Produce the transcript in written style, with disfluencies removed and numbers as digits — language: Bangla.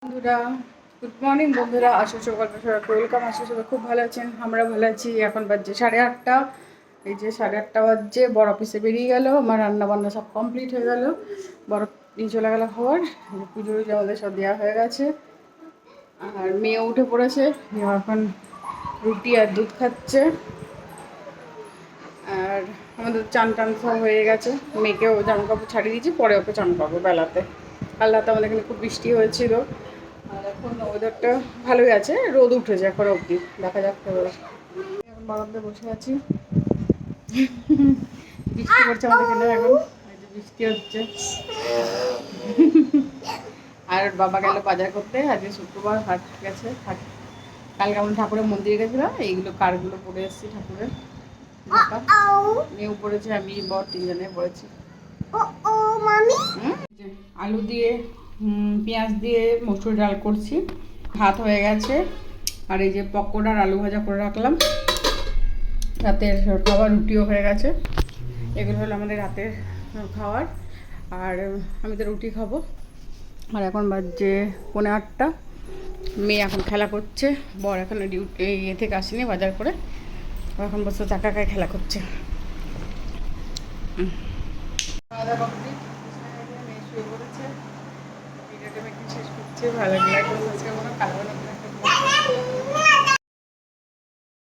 বন্ধুরা, গুড মর্নিং বন্ধুরা। আসলে সকালটা সবাই ওয়েলকাম। আসলে সবাই খুব ভালো আছেন, আমরা ভালো আছি। এখন বাজছে 8:30। এই যে 8:30 বাজছে, বড় অফিসে বেরিয়ে গেল। আমার রান্না বান্না সব কমপ্লিট হয়ে গেল, বড় নিয়ে চলে গেল খাবার। পুজো আমাদের সব দেওয়া হয়ে গেছে। আর মেয়ে উঠে পড়েছে, মেয়ে এখন রুটি আর দুধ খাচ্ছে। আর আমাদের চান টান সব হয়ে গেছে। মেয়েকেও জামা কাপড় ছাড়িয়ে দিয়েছি, পরে ওকে চান পাবো বেলাতে। কাল রাতে আমাদের এখানে খুব বৃষ্টি হয়েছিল। আর এখন ওয়েদারটা ভালোই আছে, রোদ উঠেছে এখন অবধি, দেখা যাক তো। এখন বারান্দায় বসে আছি, বৃষ্টি পড়ছে আমাদের এখানে এখন। এই যে বৃষ্টি হচ্ছে। আর বাবা গেল বাজার করতে, আজকে শুক্রবার, হাট গেছে। হাট কালকে আমরা ঠাকুরের মন্দিরে গেছিলাম, এইগুলো কারগুলো পরে এসেছি ঠাকুরের। মেয়েও পড়েছে, আমি বর তিনজনে পড়েছি। আলু দিয়ে পেঁয়াজ দিয়ে মসুর ডাল করছি, ভাত হয়ে গেছে। আর এই যে পকোড়া আর আলু ভাজা করে রাখলাম, রাতের খাবার রুটিও হয়ে গেছে। এগুলো হলো আমাদের রাতের খাবার। আর আমি তো রুটি খাবো। আর এখন বাজছে 8:45। মেয়ে এখন খেলা করছে, বর এখন ডিউটি ইয়ে থেকে আসেনি বাজার করে, এখন বসে চাকা খায় খেলা করছে। খাওয়া দাওয়া কমপ্লিট, মেয়ে শুয়ে পড়েছে। ভিডিওটা আমি একটু শেষ করছি, ভালো লাগলে আজকে কোনো কালো